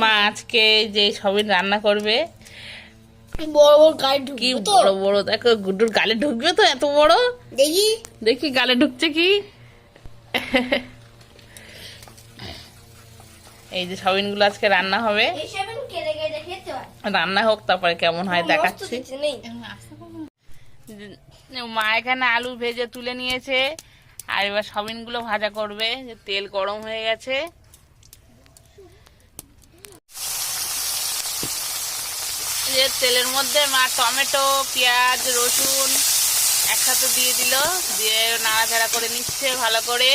মা আজকে যে সবিন রান্না করবে বড় বড় গায়ে কি ঢুকবে তো বড় বড় দেখো, গুড্ডুর গালে ঢুকবে তো এত বড়। দেখি দেখি গালে ঢুকছে কি। এই যে সবিন গুলো আজকে রান্না হবে, রান্না হোক তারপরে কেমন হয় দেখাচ্ছি। মা এখানে আলু ভেজে তুলে নিয়েছে, আর এবার সবিন গুলো ভাজা করবে। তেল গরম হয়ে গেছে, তেলের মধ্যে মা টমেটো, পেঁয়াজ, রসুন একসাথে দিয়ে দিল, দিয়ে নাড়াচাড়া করে নিচ্ছে ভালো করে।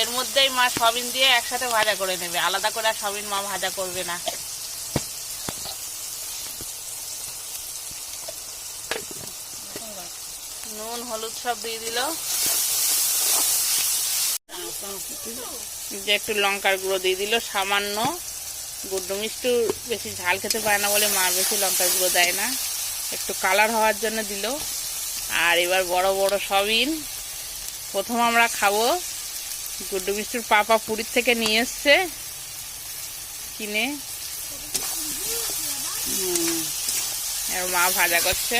এর মধ্যেই মা সবিন দিয়ে একসাথে ভাজা করে নেবে, আলাদা করে আর সবিন মা ভাজা করবে না। নুন হলুদ সব দিয়ে দিল, যে একটু লঙ্কার গুঁড়ো দিয়ে দিল সামান্য। গুড্ডু মিষ্টি বেশি ঝাল খেতে পারে না বলে মা বেশি লঙ্কার গুঁড়ো দেয় না, একটু কালার হওয়ার জন্য দিল। আর এবার বড় বড় সবিন প্রথম আমরা খাবো। গুড্ডু মিষ্টির পাপা পুরীর থেকে নিয়ে এসছে কিনে, আর মা ভাজা করছে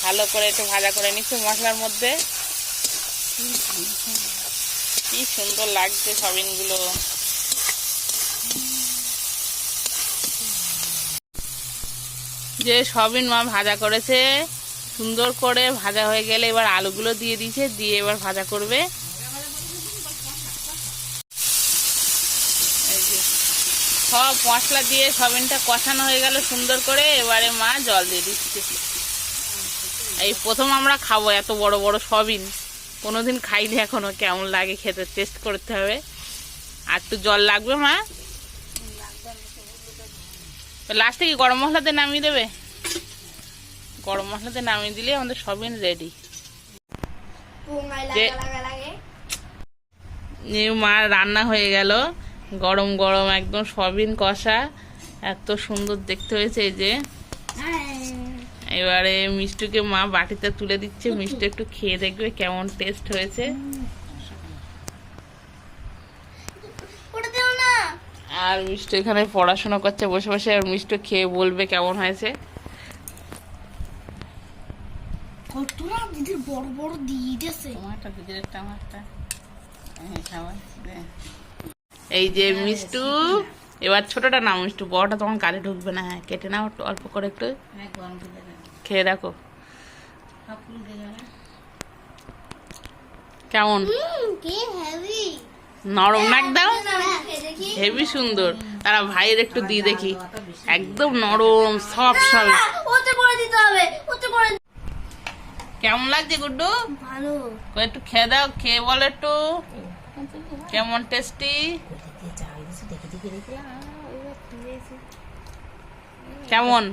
ভালো করে, একটু ভাজা করে নিচ্ছে মশলার মধ্যে। কি সুন্দর লাগছে সবিন গুলো। যে সবিন মা ভাজা করেছে সুন্দর করে ভাজা হয়ে গেলে এবার আলুগুলো দিয়ে দিয়েছে, দিয়ে এবার ভাজা করবে। এই যে সব মশলা দিয়ে সবিনটা কষানো হয়ে গেল সুন্দর করে, এবারে মা জল দিয়ে দিচ্ছে। এই প্রথম আমরা খাবো এত বড় বড় সবিন, কোনোদিন খাইনি এখনো, কেমন লাগে খেতে টেস্ট করতে হবে। আর একটু জল লাগবে মা, লাস্টে কি গরম মশলাতে নামিয়ে দেবে? গরম মশলাতে নামিয়ে দিলে আমাদের সবিন রেডি। মা রান্না হয়ে গেল, গরম গরম একদম সবিন কষা, এত সুন্দর দেখতে হয়েছে। এই যে এবারে মিষ্টুকে মা বাটিতে তুলে দিচ্ছে, মিষ্টি একটু খেয়ে দেখবে কেমন টেস্ট হয়েছে। আর মিষ্টি এখানে পড়াশোনা করছে বসে বসে, আর মিষ্টি খেয়ে বলবে কেমন হয়েছে। বড় বড় দিয়ে দিয়েছে। এই যে মিষ্টু, এবার ছোটটা নাও মিষ্টু, বড়টা তখন গালে ঢুকবে না। হ্যাঁ কেটে নাও একটু অল্প করে, একটু খেয়ে দেখো কেমন। নরম না একদম, হেভি সুন্দর। তারা ভাইয়ের একটু দিয়ে দেখি, একদম নরম সফট সব। কেমন লাগছে গুড্ডু? ভালো। একটু খেয়ে দাও, খেয়ে বলো একটু কেমন টেস্টি। কেমন?